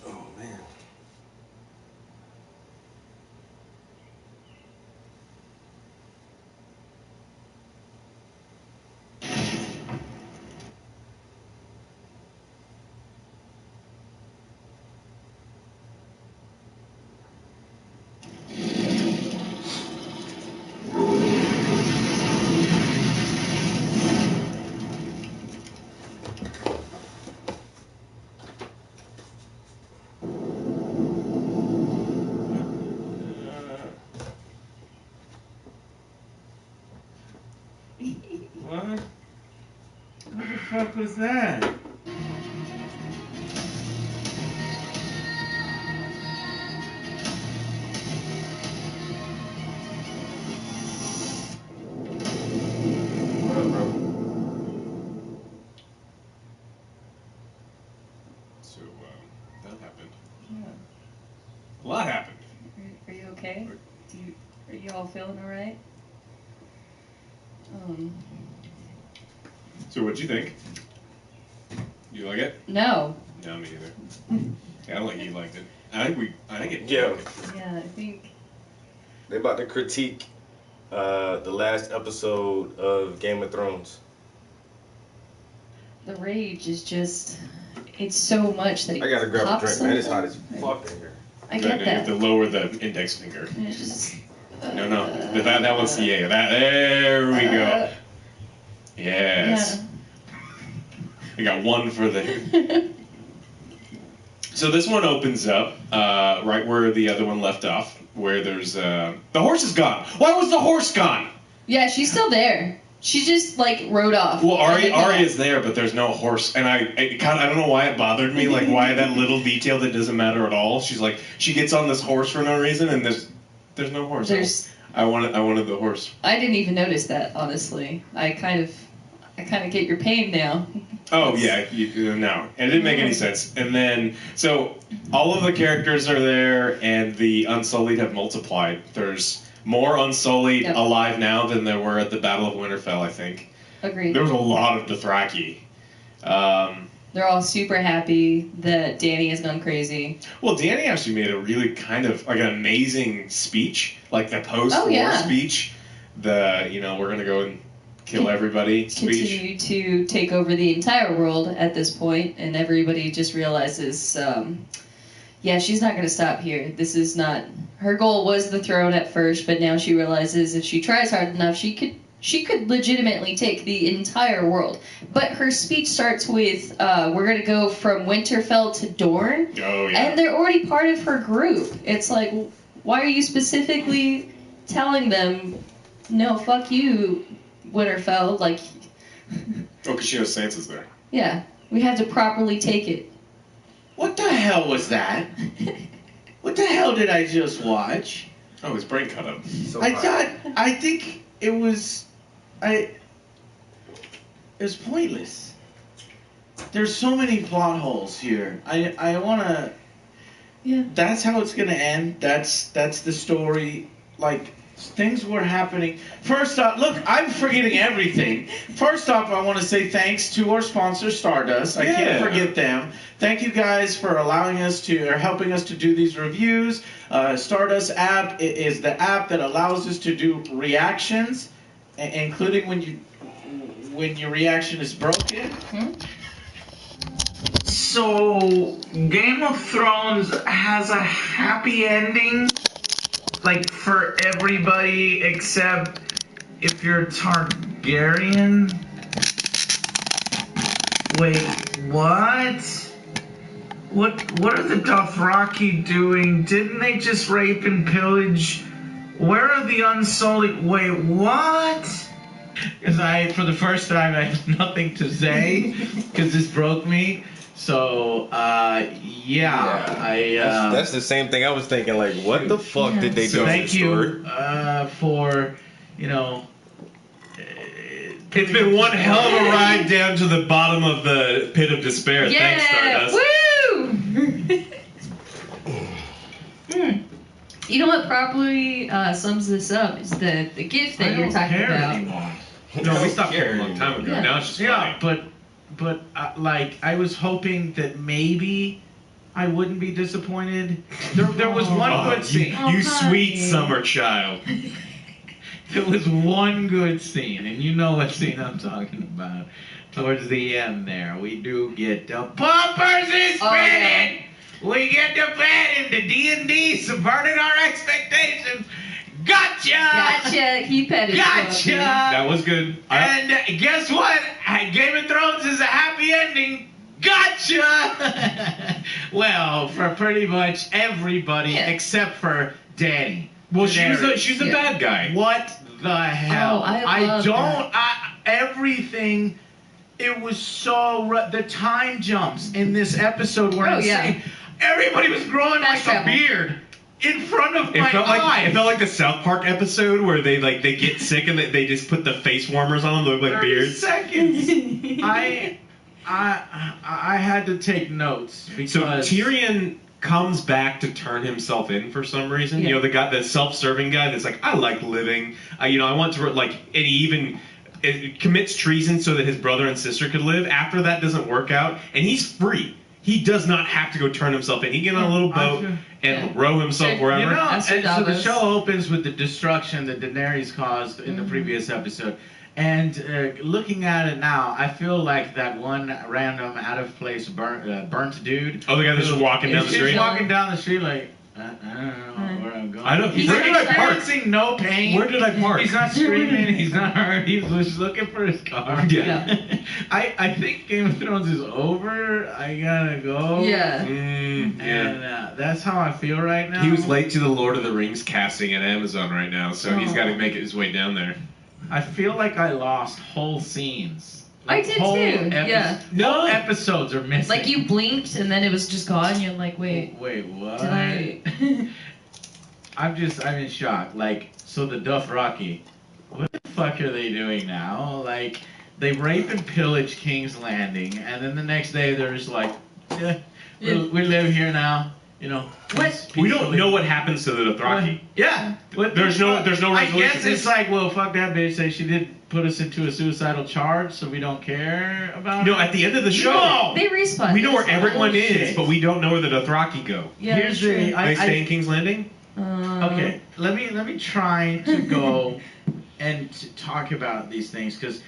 Oh man. What? What the fuck was that? What up, bro? So, that happened. Yeah. A lot happened. Are you okay? Are you all feeling all right? So, what'd you think? You like it? No. No, me either. Yeah, I don't think you liked it. I think it. Yeah. Yeah, I think. They about to critique the last episode of Game of Thrones. The rage is just, it's so much that I gotta grab a pops drink, man. It's up. hot as fuck in here. I You get have that. to lower the index finger. And it's just, No. That one's the A. There we go. Yes. We got one for the. So this one opens up right where the other one left off, where there's the horse is gone. Why was the horse gone? Yeah, she's still there. She just like rode off. Well, Arya's there, but there's no horse, and I don't know why it bothered me, like why that little detail that doesn't matter at all. She's like, she gets on this horse for no reason, and there's no horse. I wanted the horse. I didn't even notice that, honestly. I kind of get your pain now. Oh yeah, no, and it didn't make any sense. And then so all of the characters are there, and the Unsullied have multiplied. There's more Unsullied alive now than there were at the Battle of Winterfell, I think. Agreed. There was a lot of Dothraki. They're all super happy that Dany has gone crazy. Well, Dany actually made a really kind of like an amazing speech, like the post-war speech. The we're gonna go and kill everybody speech. Continue to take over the entire world at this point, and everybody just realizes, yeah, she's not going to stop here. This is not... Her goal was the throne at first, but now she realizes if she tries hard enough, she could legitimately take the entire world. But her speech starts with, we're going to go from Winterfell to Dorne. Oh, yeah. And they're already part of her group. It's like, why are you specifically telling them, no, fuck you, Winterfell? Like... Oh, because she knows Sansa's there. Yeah, we had to properly take it. What the hell was that? What the hell did I just watch? Oh, his brain cut up. So I think it was pointless. There's so many plot holes here. I wanna. Yeah. That's how it's gonna end. That's the story. Like, things were happening. First off, look, I'm forgetting everything. First off, I want to say thanks to our sponsor, Stardust. I can't forget them. Thank you guys for allowing us to, or helping us to do these reviews. Stardust app is the app that allows us to do reactions, including when your reaction is broken. So, Game of Thrones has a happy ending. like for everybody except if you're Targaryen. Wait, what? What are the Dothraki doing? Didn't they just rape and pillage? Where are the Unsullied? Wait, what? Because for the first time, I have nothing to say because this broke me. So, yeah. That's the same thing I was thinking. Like, what the fuck did they do? Thank you for, It's been one hell of a ride down to the bottom of the pit of despair. Yeah! Thanks, Stardust. Woo! You know what properly sums this up is the gift that you're talking about. Anymore. No, we stopped caring a long time ago. Yeah. Now it's just funny. but I was hoping that maybe I wouldn't be disappointed. There was one good scene. You sweet summer child. There was one good scene, and you know what scene I'm talking about. Towards the end there, we do get the pumpers is spinning. We get the bed, and the D&D subverted our expectations. Gotcha! He petted Gotcha! That was good. And guess what? Game of Thrones is a happy ending. Gotcha! Well, for pretty much everybody except for Dany. Well, she's a bad guy. What the hell? Oh, I love everything. It was so the time jumps in this episode were insane. Everybody was growing Fast like travel. a beard in front of my eyes. It felt like the South Park episode where they get sick and they just put the face warmers on them. They look like 30 beards. seconds. I had to take notes because So Tyrion comes back to turn himself in for some reason. Yeah. The self-serving guy that's like, I like living. I want to and he even commits treason so that his brother and sister could live. After that doesn't work out, and he's free. He does not have to go turn himself in. He can get on a little boat and row himself wherever. and so the show opens with the destruction that Daenerys caused in the previous episode. And looking at it now, I feel like that one random out-of-place burnt dude. Oh, the guy that's just walking down the He's street? just walking down the street like, I don't know where I'm going. I don't- He's where did I park? experiencing no pain. Where did I park? He's not screaming. He's not hurt. He's just looking for his car. Yeah. I think Game of Thrones is over. I gotta go. Yeah. And that's how I feel right now. He was late to the Lord of the Rings casting at Amazon right now, so he's got to make his way down there. I feel like I lost whole scenes. I did too. Yeah. No episodes are missing. Like you blinked and then it was just gone. And you're like, wait, what? did I? I'm in shock. Like, so the Dothraki, what the fuck are they doing now? Like, they rape and pillage King's Landing, and then the next day they're just like, we live here now. What? We don't know what happens to the Dothraki. Yeah. There's no resolution. I guess it's like, well, fuck that bitch. Say she did put us into a suicidal charge, so we don't care about it. At the end of the show, They respawn. we know where everyone bullshit. is, but we don't know where the Dothraki go. Yeah, Here's that's true. They stay in King's Landing? Okay, let me try to go and to talk about these things because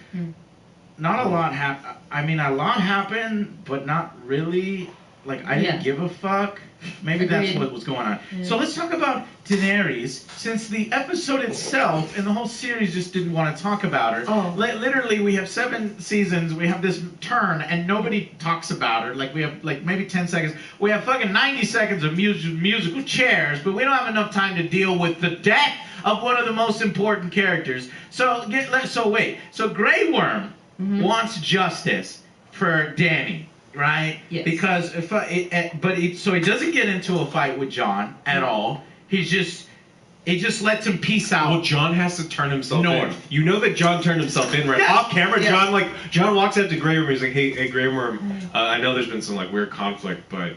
not a lot happened. I mean, a lot happened, but not really. Like, I didn't give a fuck. Maybe that's what was going on. Yeah. So let's talk about Daenerys, since the episode itself and the whole series just didn't want to talk about her. Oh. Literally, we have 7 seasons, we have this turn, and nobody talks about her. Like, we have, maybe 10 seconds. We have fucking 90 seconds of musical chairs, but we don't have enough time to deal with the death of one of the most important characters. So Grey Worm wants justice for Dany. Right? Yes. Because so he doesn't get into a fight with Jon at all. He just lets him peace out. Well, Jon has to turn himself North. in. You know that Jon turned himself in, right? Yes. Off camera, Yes. Jon walks up to Grey Worm. He's like, "Hey, Grey Worm, I know there's been some weird conflict, but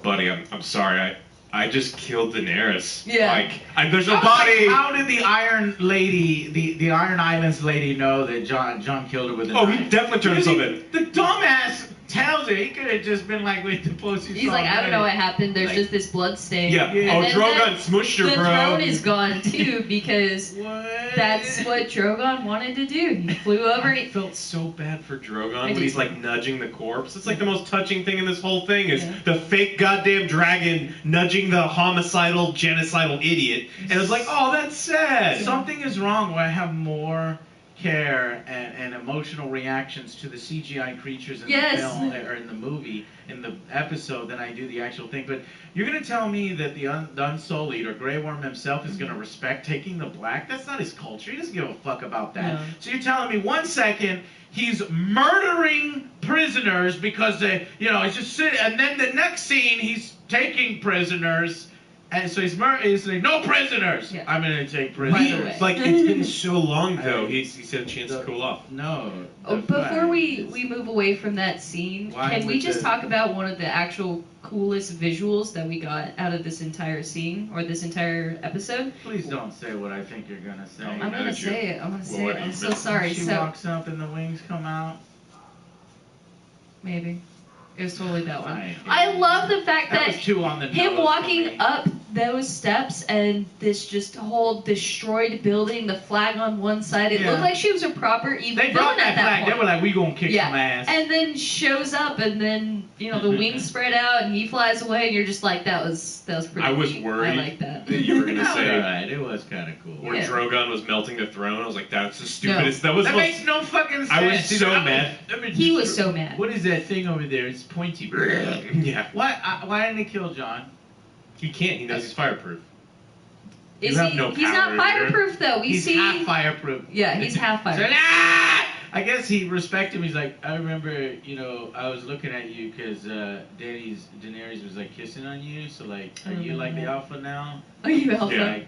buddy, I'm sorry. I just killed Daenerys. Yeah. There's a body. How did the Iron Lady, the Iron Islands lady, know that Jon killed her with a Oh, knife? he definitely turned himself in. The dumbass tells her. He could have just been like with the post. He's like, I don't know what happened. There's Like- just this blood stain. Yeah. And Oh, then Drogon smushed her, the bro. throne is gone too because What? that's what Drogon wanted to do. He flew over. I felt so bad for Drogon I when did he's too. like nudging the corpse. It's like the most touching thing in this whole thing is Yeah. the fake goddamn dragon nudging the homicidal, genocidal idiot. And it's like, oh, that's sad. Something is wrong where I have more care and emotional reactions to the CGI creatures in Yes. the film or in the movie, in the episode, than I do the actual thing. But you're going to tell me that the Unsullied or Grey Worm himself is going to respect taking the black? That's not his culture. He doesn't give a fuck about that. No. So you're telling me 1 second he's murdering prisoners because they, he's just sitting, and then the next scene he's taking prisoners. And so he's like, no prisoners. Yeah. I'm gonna take By prisoners. the way. Like, it's been so long, though. He's had a chance to cool off. No. Oh, the before fact we is- move away from that scene, Why can we would just the- talk about one of the actual coolest visuals that we got out of this entire scene or this entire episode? Please don't say what I think you're gonna say. Oh, I'm mad gonna at you. say it. I'm gonna Well, say what it. do I'm you so mean? sorry. She So walks up and the wings come out. maybe it was totally that one. Fine. I love the fact That that was too on the him nose for walking me. up those steps and this just whole destroyed building, the flag on one side. It Yeah. looked like she was a proper evil They villain brought at that flag. point. They were like, we gonna kick Yeah. some ass. And then shows up, and then the wings spread out, and he flies away, and you're just like, that was pretty. I was neat. worried I like that. that you were going to That was say alright. It was kind of cool. when Yeah. Drogon was melting the throne. I was like, that's the stupidest. That was That the makes most... no fucking sense. I was so I'm- mad. He was so mad. What is that thing over there? It's pointy. Yeah. Why didn't he kill John? He can't. He knows he's fireproof. Is You have he? no He's power not fireproof though. We He's see. half fireproof. Yeah, he's half So, fireproof. "Ah!" I guess he respected him. He's like, I remember, I was looking at you because Daenerys was like kissing on you. So like, are you like the alpha now? Are you alpha? Yeah. Like,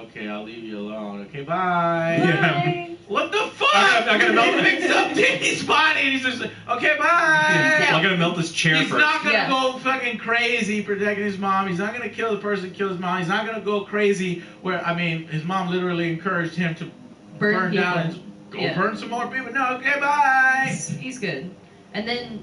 okay, I'll leave you alone. Okay, bye. Yeah. What the fuck? I gotta melt He picks up Danny's body and he's just like, okay, bye. I'm gonna melt this chair He's first. not gonna Yeah. go fucking crazy protecting his mom. He's not gonna kill the person who killed his mom. He's not gonna go crazy where, his mom literally encouraged him to burn people. down and go Yeah. burn some more people. No, okay, bye. He's good. And then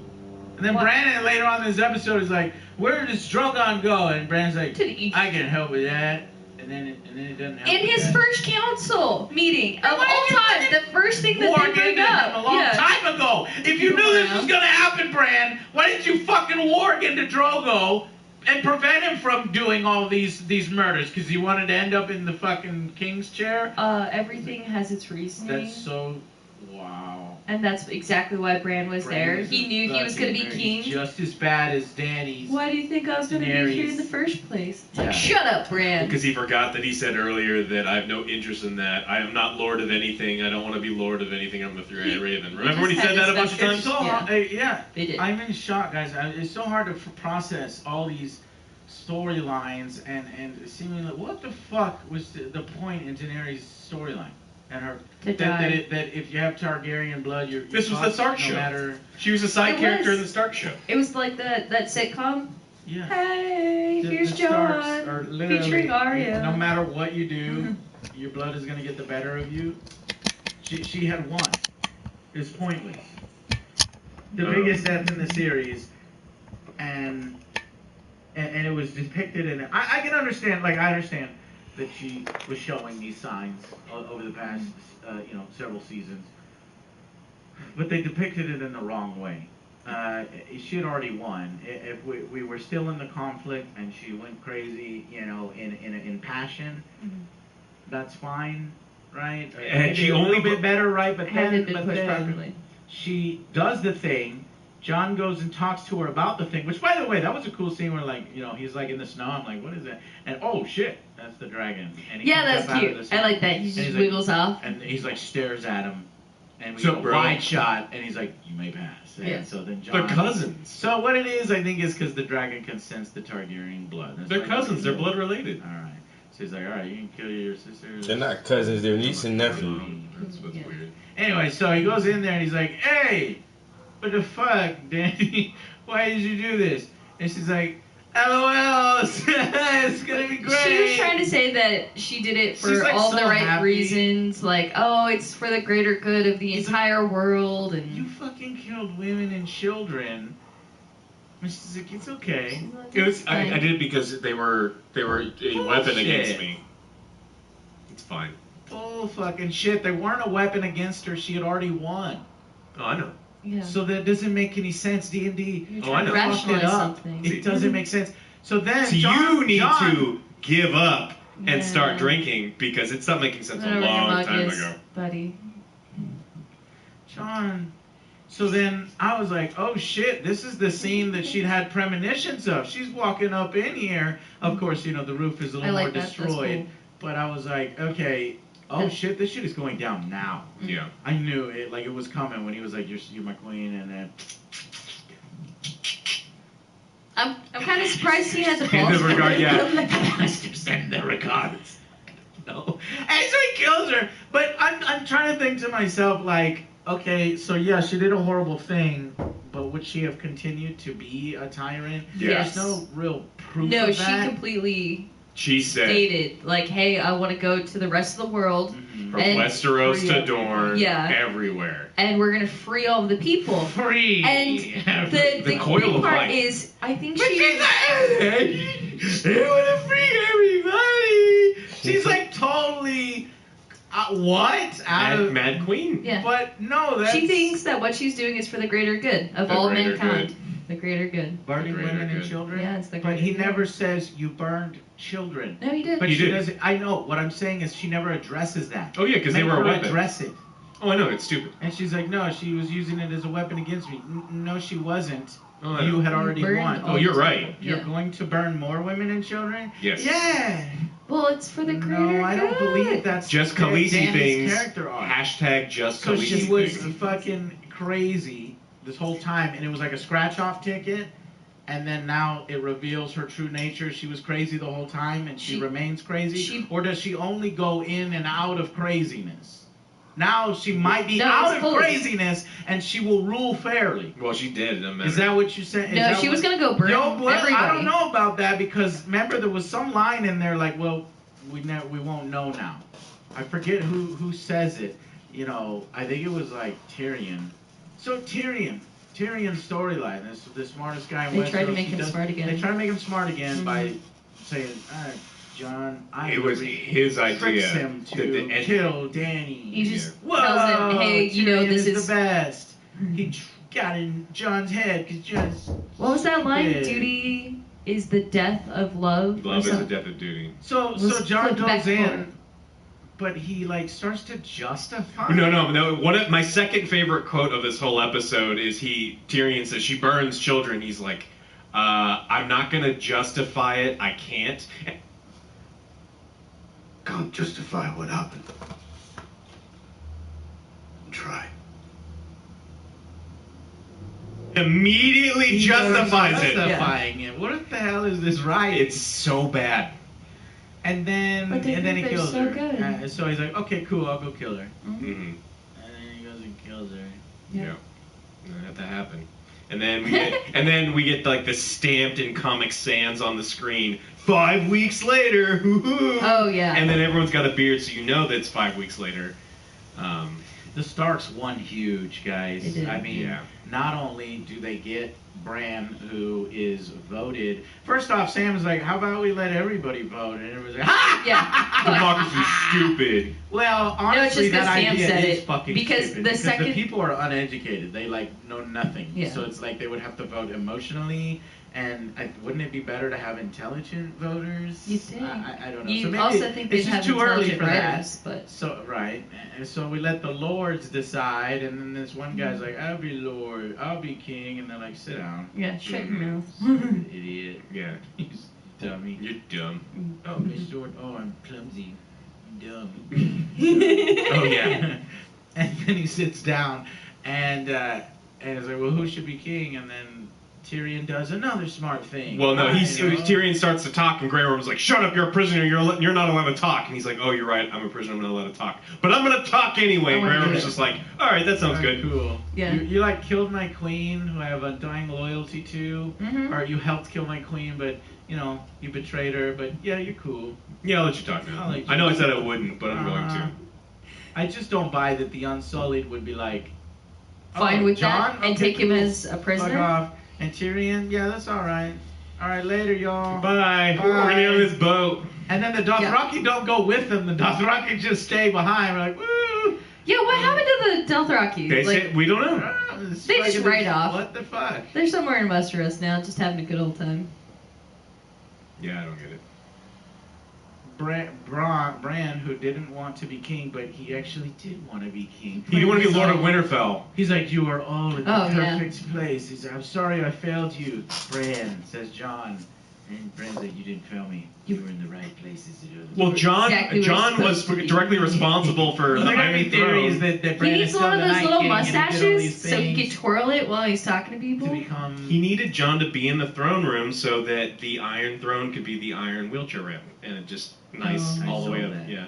And then What? Brandon later on in this episode is like, where does Drogon go? And Brandon's like, to the east. I can help with that. And then it doesn't help. In with his that. first council meeting of all Why did you time, the first thing that War they bring against him up. a long Yeah. time ago. If you Go knew this around. was gonna happen, Bran, why didn't you fucking war against Drogo and prevent him from doing all these murders? Because he wanted to end up in the fucking king's chair. Everything has its reasoning. That's so wow. And that's exactly why Bran was there. Bran is He knew he was going to be fucking- king. he's just as bad as Danny's. Why do you think I was going to be here Daenerys. in the first place? It's like, Yeah. shut up, Bran. Because he forgot that he said earlier that I have no interest in that. I am not lord of anything. I don't want to be lord of anything. I'm the three-eyed raven. Remember when he just said had that a this bunch of special- times? It's so Yeah. hard. Yeah. They did. I'm in shock, guys. It's so hard to process all these storylines and seemingly what the fuck was the point in Daenerys' storyline and her To die. that if you have Targaryen blood, you're This was the fucked Stark no show. matter She was a side It character was. in the Stark show. It was like that sitcom. yeah. Hey, here's The Starks are John. literally, Featuring Arya. No matter what you do, Mhm. your blood is gonna get the better of you. She had won. It's pointless. The biggest death in the series, and it was depicted in. I can understand. Like I understand that she was showing these signs over the past, several seasons, but they depicted it in the wrong way. She had already won. If we were still in the conflict and she went crazy, in passion, that's fine, right? And Maybe she a only little bit better, right? But Hasn't been but pushed then properly. she does the thing. John goes and talks to her about the thing, which, by the way, that was a cool scene where, he's like in the snow. I'm like, what is that? And oh shit, that's the dragon. And he Yeah, comes that's up out of cute. the I snow. like that. He And just he's like- wiggles off. And he's like stares at him, and we So, go bro. wide shot, and he's like, you may pass. And Yeah. so then They're John. cousins. So what it is, I think, is because the dragon can sense the Targaryen blood. That's They're why cousins. he- They're blood related. All right. So he's like, all right, you can kill your sister. They're not cousins, they're niece and nephew. That's what's Yeah. weird. Anyway, so he goes in there and he's like, hey, what the fuck, Danny? Why did you do this? And she's like, LOL, it's gonna be great. She was trying to say that she did it for She's, like, all so the right happy. reasons, like, oh, it's for the greater good of the He's entire world, You and fucking killed women and children And she's like, it's okay. It was. I did it because they were a weapon against me. It's fine. Bull fucking shit. They weren't a weapon against her. She had already won. Oh, I know. Yeah. So that doesn't make any sense. D&D. You're Oh, I trying to know. rationalize Fucked it up. something. It doesn't make sense. So then, So John, you need John, to give up and Yeah. start drinking because it stopped making sense a Whatever your long mug time is, ago. buddy. John. So then I was like, oh shit, this is the scene that she'd had premonitions of. She's walking up in here. Of course, you know, the roof is a I little like more that. That's destroyed. cool. But I was like, okay, oh shit, this shit is going down now. Yeah. I knew it, like it was coming when he was like, you're my queen, and then I'm kind of surprised he had the In balls. the regard, yeah. Master send the regards. No. And so he kills her. But I'm trying to think to myself, like, okay, so yeah, she did a horrible thing, but would she have continued to be a tyrant? Yes. There's no real proof No, of she that. completely She said stated, like, hey, I want to go to the rest of the world, Mhm. from and- Westeros Free to up. Dorne, Yeah. everywhere. and we're going to free all of the people. Free. And the coil big of part life. is, I think But she... she's like, I want to free everybody. She's like totally, what? Out of, Mad Queen. Yeah. But no, that's She thinks that what she's doing is for the greater good of The all greater mankind. good. The greater good. burning Greater women and good. children. Yeah, it's the But greater he good. never says you burned children. No, he did. But He she did. doesn't. I know. What I'm saying is she never addresses that. Oh yeah, because they Make were a her weapon. address it. Oh, I know, it's stupid. And she's like, no, she was using it as a weapon against me. No, she wasn't. Oh, I You know. had already burned won. all Oh, you're these right. people. You're Yeah. going to burn more women and children? Yes. Yeah. Well, it's for the greater No, I don't good. believe that's Just Danny's Khaleesi things. character arc. Hashtag just So Khaleesi she was things. fucking crazy this whole time, and it was like a scratch-off ticket. And then now it reveals her true nature. She was crazy the whole time, and she She- remains crazy. she- Or does she only go in and out of craziness? Now she might be No, out it's of both. craziness, and she will rule fairly. Well, she did. It doesn't matter. Is that what you said? Is No, that she was what- going to go burn Yo, well, everybody. I don't know about that because remember there was some line in there like, well, we won't know now. I forget who says it. You know, I think it was like Tyrion. So Tyrion's storyline. This the smartest guy in They Westeros. tried to make He him does- smart again. They try to make him smart again Mhm. by saying, "All right, John, It was his tricks idea. him that to the- and- kill Danny." He just Whoa, tells him, hey, you know, Tyrion this is is... the best. He got in John's head because John's. What was that line? stupid. Duty is the death of love? or Love is the something? death of duty. So Was John flipped goes back in, forward. but he like starts to justify. No. One of my second favorite quote of this whole episode is Tyrion says she burns children. He's like, I'm not gonna justify it. I can't. Can't justify what happened. Try. Immediately He justifies goes it. justifying it. What the hell is this right? It's so bad. and then But they and then think he they're kills so her. good. So he's like, okay, cool, I'll go kill her. Mm-hmm. And then he goes and kills her. Yeah. That happened. And then we get like the stamped in Comic Sans on the screen. 5 weeks later. Woo-hoo. Oh, yeah. And then everyone's got a beard, so you know that it's 5 weeks later. The Starks won huge, guys. They did. I mean, Yeah. not only do they get Bran, who is voted. First off, Sam is like, "How about we let everybody vote?" And everyone's like, "Ha!" Yeah. Democracy's stupid. Well, No, it's honestly, just 'cause that Sam idea said is it. fucking Because stupid. the because second- the people are uneducated. They like know nothing. Yeah. So it's like they would have to vote emotionally. And wouldn't it be better to have intelligent voters? You think. I don't know. You so maybe also think they'd it's just have too early intelligent for writers, that. but... So right, and so we let the lords decide, and then this one guy's like, "I'll be lord, I'll be king," and they're like, "Sit down, Yeah, shut your mouth. idiot, Yeah. you dummy." You're dumb. Oh, Miss Sword. Oh, I'm clumsy, dumb. Oh, yeah. And then he sits down, and is like, "Well, who should be king?" And then Tyrion does another smart thing. Well, no, You know? Tyrion starts to talk, and Grey Worm's like, "Shut up, you're a prisoner. You're not allowed to talk." And he's like, "Oh, you're right. I'm a prisoner. I'm not allowed to talk. But I'm gonna talk anyway." I And wanna Grey do Worm's it. just like, "All right, that sounds Alright, good." Cool. Yeah. You like killed my queen, who I have undying loyalty to, Mhm. or you helped kill my queen, but you know you betrayed her. But yeah, you're cool. Yeah, I'll let you talk now. I'll let you I know I talk. said I wouldn't, but I'm going to. I just don't buy that the Unsullied would be like Fine "Oh, with John? that and Okay, take him cool. as a Fuck prisoner? off. And Tyrion, yeah, that's all right. All right, later, y'all. Bye. Bye. We're gonna on this boat. And then the Dothraki don't go with them. The Dothraki just stay behind. We're like, woo. Yeah, what happened to the Dothraki? They Like, said, we don't know. They just write off. What the fuck? they're somewhere in Westeros now, just having a good old time. Yeah, I don't get it. Bran, who didn't want to be king, but he actually did want to be king. You want to be Lord of Winterfell. He's like, you are all in the Oh, yeah. perfect place. He's like, I'm sorry I failed you, Bran, says Jon. And Bran's like, you didn't fail me. You were in the right places to do it. Well, John Exactly what John it's was supposed to be. directly responsible for the There gotta Iron be theories Throne. that He Bran is needs still one of the those Night little King and he did all mustaches these so he things can twirl it while he's talking to people. to become. He needed John to be in the throne room so that the Iron Throne could be the Iron wheelchair ramp, and it just nice I all the way saw up. that. Yeah,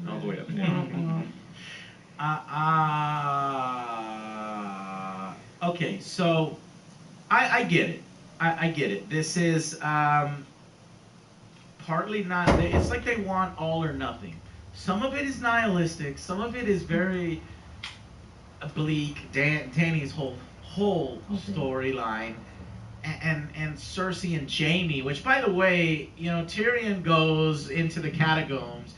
all the way up and down. Okay, so I get it. I get it. This is partly not. It's like they want all or nothing. Some of it is nihilistic. Some of it is very bleak. Dany's whole storyline, and Cersei and Jaime. Which, by the way, you know, Tyrion goes into the catacombs.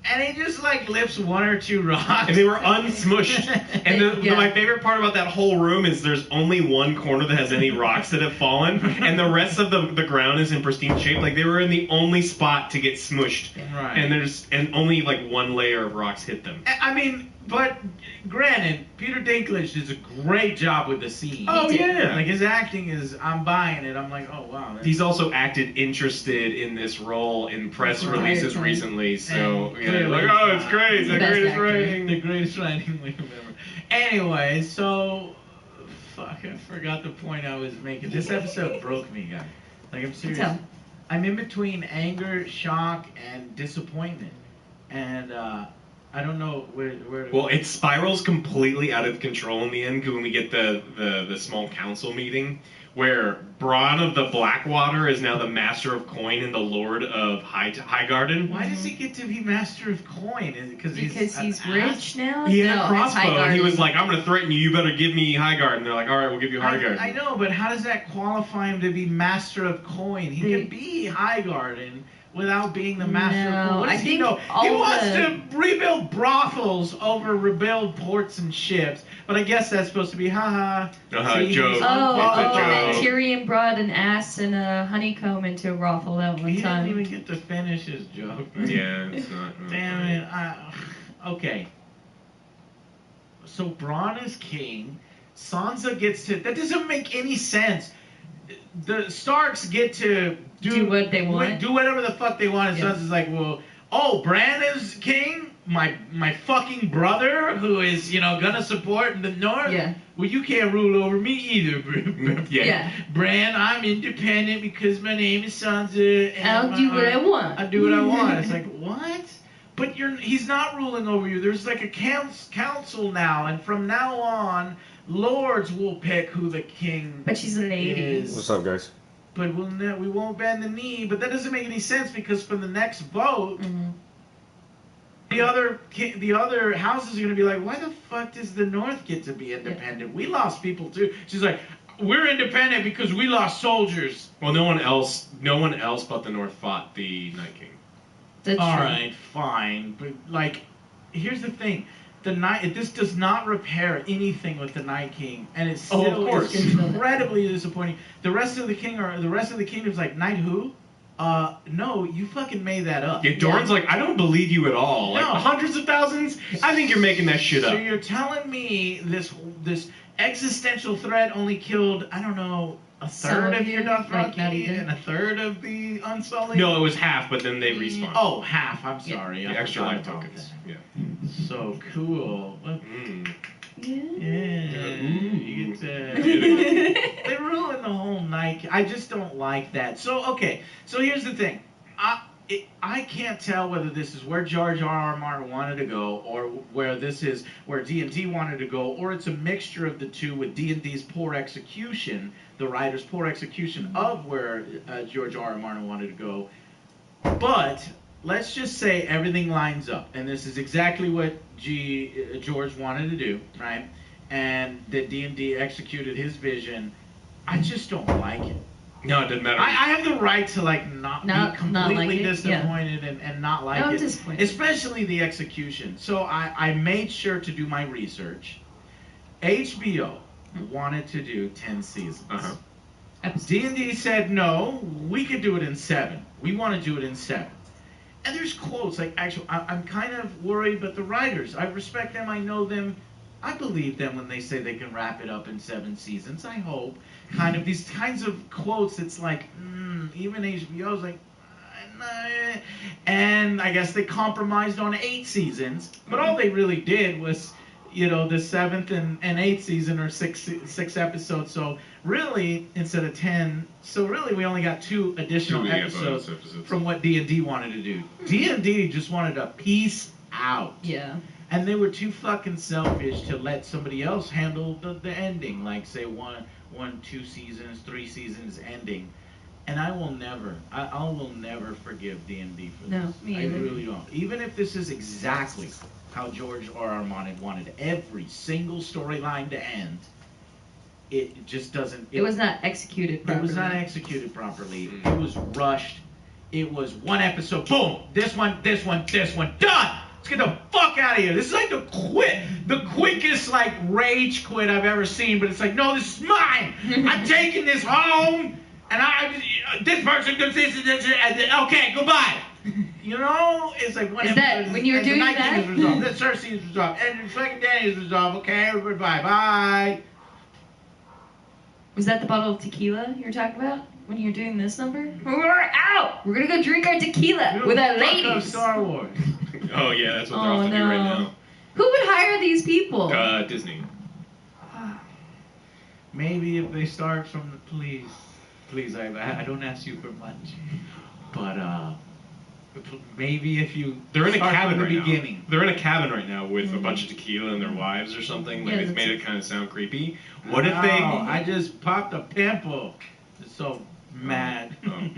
And he just like lifts one or two rocks. And they were unsmushed. And my favorite part about that whole room is there's only one corner that has any rocks that have fallen, and the rest of the ground is in pristine shape. Like they were in the only spot to get smushed, Right. and only like one layer of rocks hit them. I mean, but granted, Peter Dinklage does a great job with the scene. Oh yeah. Like his acting is, I'm buying it. I'm like, oh wow. that's- He's also acted interested in this role in press Right. releases recently, so And yeah, clearly like, oh, it's great, it's the Best greatest actor. writing. the greatest writing we've ever. Anyway, so fuck, I forgot the point I was making. This episode broke me, guys. Like I'm serious. Tell. I'm in between anger, shock, and disappointment, and I don't know where. Well, it spirals completely out of control in the end when we get the small council meeting where Bronn of the Blackwater is now the master of coin and the lord of Highgarden. Why does he get to be master of coin? Is it because He's rich now? He had No, a crossbow and he Highgarden. was like, I'm going to threaten you, you better give me Highgarden. They're like, alright, we'll give you Highgarden. I know, but how does that qualify him to be master of coin? He can be Highgarden without being the master of coin. What does I he think know? all He the- wants to rebuild brothels over rebuild ports and ships. But I guess that's supposed to be haha. See, joke. he's Oh, unqualified. joke. Tyrion brought an ass and a honeycomb into a brothel that one He didn't time. even get to finish his joke. Yeah, it's not. Damn it. Okay. So Bronn is king. Sansa gets to. That doesn't make any sense. The Starks get to Do what they want. Do whatever the fuck they want. And Yeah. Sansa's like, well, oh, Bran is king? My fucking brother who is, you know, gonna support the North? Yeah. Well, you can't rule over me either, Yeah. Bran, I'm independent because my name is Sansa. And I'll do what I want. I do what I want. It's like, what? But he's not ruling over you. There's like a council now, and from now on, lords will pick who the king But she's a lady. is. What's up, guys? But we won't bend the knee. But that doesn't make any sense because for the next vote, Mhm. the other houses are going to be like, why the fuck does the North get to be independent? We lost people too. She's like, we're independent because we lost soldiers. Well, no one else but the North fought the Night King. That's All true. right, fine, but like, here's the thing: this does not repair anything with the Night King, and it's Oh, of still course. is incredibly disappointing. The rest of the kingdom's like, Night who? No, you fucking made that up. Yeah, Doran's like, I don't believe you at all. Like No. hundreds of thousands? I think you're making that shit So up. you're telling me this existential threat only killed, I don't know, a Some third of of your you? Like, not Dothraki even? and a third of the Unsullied? No, it was half, but then they respawned. Oh, half. I'm sorry. the I extra forgot life about tokens. that. Yeah. So cool. Well, Mm. yeah. You get to... They ruined the whole night. I just don't like that. So, okay. So here's the thing. I can't tell whether this is where George R.R. Martin wanted to go or where this is where D&D wanted to go, or it's a mixture of the two with D&D's poor execution, the writer's poor execution of where George R.R. Martin wanted to go. But let's just say everything lines up, and this is exactly what George wanted to do, right? And that D&D executed his vision I just don't like it. No, it didn't matter. I have the right to like not be Not completely like it, disappointed and not like I'm it, disappointed. especially the execution. So I made sure to do my research. HBO wanted to do 10 seasons. D&D said no, we could do it in 7. We want to do it in 7. And there's quotes like, actually, I'm kind of worried, but the writers, I respect them, I know them. I believe them when they say they can wrap it up in 7 seasons. I hope. Kind of these kinds of quotes. It's like, even HBO's like, nah. And I guess they compromised on 8 seasons. But all they really did was, the 7th and 8th season are 6 episodes. So really, instead of 10, so really we only got 2 additional episodes from what D&D wanted to do. D&D just wanted to piece out. Yeah. And they were too fucking selfish to let somebody else handle the ending, like say 1, 2 seasons, 3 seasons ending. And I will never forgive D&D for this. No, me either. I really don't. Even if this is exactly how George R.R. Martin wanted every single storyline to end, it just doesn't. It was not executed properly. It was not executed properly. It was rushed. It was 1 episode, boom, this one, done! Let's get the fuck out of here. This is like the quickest like rage quit I've ever seen. But it's like, no, this is mine. I'm taking this home, and this person does this, okay, goodbye. It's like Is that when you were doing that? Is resolved. This Cersei is resolved, and fucking Danny is resolved. Okay, goodbye, bye. Was that the bottle of tequila you were talking about when you were doing this number? We're out. We're gonna go drink our tequila with our ladies. Star Wars. Oh yeah, that's what they're off to do right now. Who would hire these people? Disney. Maybe if they start from the please, I don't ask you for much, but maybe if you they're in a cabin from the right beginning. now. They're in a cabin right now with a bunch of tequila and their wives or something. Like Yeah, they've made that's it kind of sound creepy. What if No, they? I just popped a pimple. I'm so mad. Oh.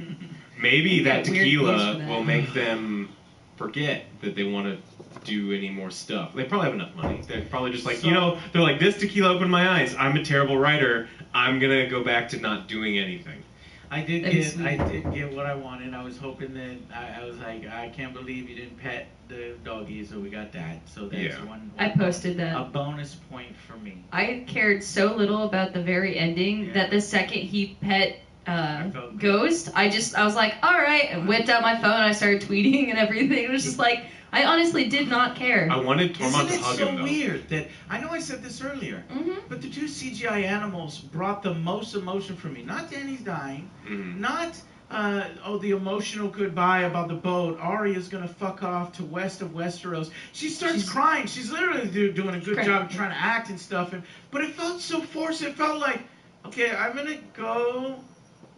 Maybe that Weird use tequila for that. will make them forget that they want to do any more stuff. They probably have enough money. They're probably just like, they're like, this tequila opened my eyes. I'm a terrible writer. I'm gonna go back to not doing anything. I did get what I wanted. I was hoping that I was like, I can't believe you didn't pet the doggy, so we got that. So that's one. I posted that. A bonus point for me. I cared so little about the very ending that the second he pet felt good. Ghost, I was like, all right, and whipped out my phone. I started tweeting and everything. It was just like, I honestly did not care. I wanted Tormund Isn't to it hug so him though. weird that I know I said this earlier, but the 2 CGI animals brought the most emotion for me. Not Danny's dying, not the emotional goodbye about the boat. Arya's gonna fuck off to west of Westeros. She's crying. She's literally doing a good job trying to act and stuff. But it felt so forced. It felt like, okay, I'm gonna go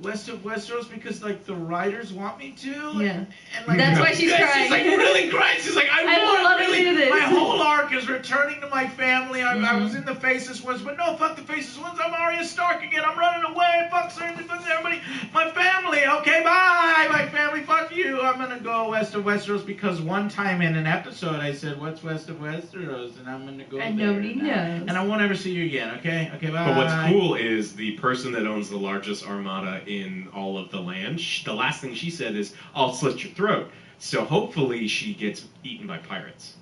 west of Westeros because like the writers want me to. Yeah. And like That's why she's crying. She's like really crying. She's like, I won't want let her really. do this. My whole arc is returning to my family. I was in the Faceless Ones, but no, fuck the Faceless Ones. I'm Arya Stark again. I'm running away. Fuck Cersei. Fuck everybody. My family. Okay, bye. My family. Fuck you. I'm gonna go west of Westeros because one time in an episode I said, "What's west of Westeros?" And I'm gonna go And there nobody now. knows. And I won't ever see you again. Okay. Okay. Bye. But what's cool is the person that owns the largest armada in all of the land, the last thing she said is, I'll slit your throat. So hopefully she gets eaten by pirates.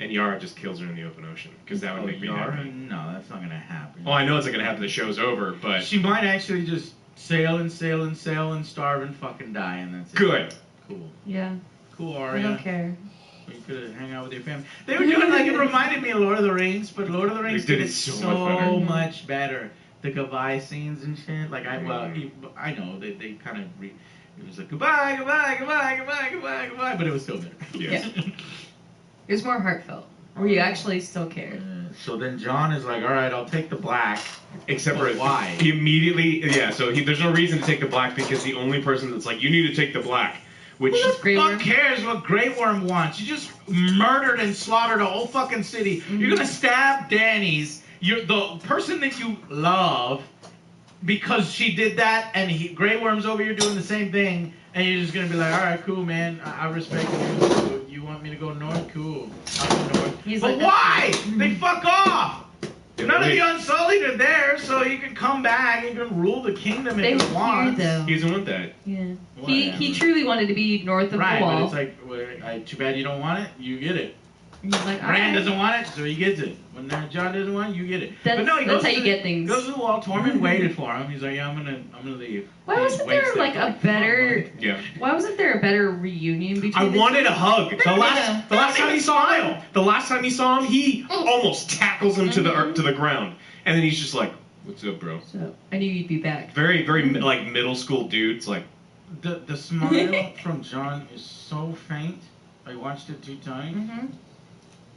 And Yara just kills her in the open ocean, because that would make me Yara? happy. No, that's not gonna happen. Well, I know it's not going to happen, the show's over, but... She might actually just sail and starve and fucking die, and that's it. Good. Cool. Yeah. Cool, I Arya. don't care. You could hang out with your family. They were doing like, it reminded me of Lord of the Rings, but Lord of the Rings They did did it it so much better. The goodbye scenes and shit. Like, I know, they kind of, it was like, goodbye, but it was still better. Yes. It was more heartfelt, where you actually still cared. So then Jon is like, all right, I'll take the black. Except But for why? He immediately, there's no reason to take the black because the only person that's like, you need to take the black, which Who the Grey fuck Worm? cares what Grey Worm wants? You just murdered and slaughtered a whole fucking city. You're gonna stab Dany's, the person that you love, because she did that, and Grey Worm's over here doing the same thing, and you're just gonna be like, all right, cool, man, I respect you. You want me to go north? Cool. I'll go north. He's but like, why? They fuck off. None of the Unsullied are there, so he can come back. He can rule the kingdom They if were he here wants. though. He doesn't want that. Yeah. He Whatever. truly wanted to be north of Right, the but wall. it's like, well, too bad you don't want it. You get it. And he's like, Rand "Alright." doesn't want it, so he gets it. When John doesn't want it, you get it. That's, but no, he that's goes how to you get things. Goes to the wall. Tormund waited for him. He's like, yeah, I'm gonna leave. Why He wasn't waits there like a 4 better? months. Yeah. Why wasn't there a better reunion between? I the wanted two? a hug. The last time he saw him, smile. the last time he saw him, he almost tackles him to the ground, and then he's just like, "What's up, bro?" So I knew you'd be back. Very like middle school dudes, like. The smile from John is so faint. I watched it 2 times. Mm-hmm.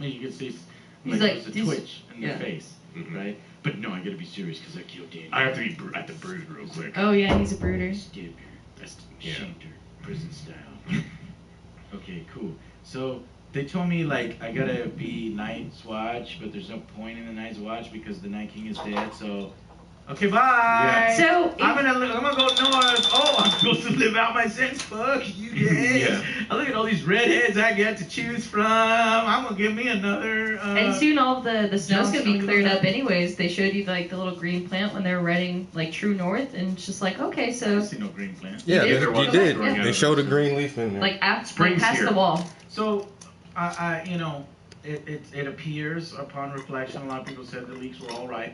You can see He's like, like, there's a this- twitch in yeah. the face, Mhm. right? But no, I gotta be serious because I killed Daniel. I have to be at the brood real quick. Oh yeah, he's a brooder. Stabbed her. That's Yeah. shanked her, prison style. Okay, cool. So they told me like I gotta be Night's Watch, but there's no point in the Night's Watch because the Night King is dead. So, okay, bye. Yeah. So I'm gonna go north. Oh, I'm supposed to live out my sentence. Fuck you guys. Yeah. I look at all these redheads I get to choose from. I'm gonna give me another. and soon all the snow's Jon gonna be Snow. cleared up anyways. They showed you like the little green plant when they were riding like true north, and it's just like okay, I so see no green plant. Yeah, You they, did? you did. Yeah. They showed a green leaf in there. like after Spring's past here. the wall. So, you know, it appears upon reflection. A lot of people said the leaks were all right.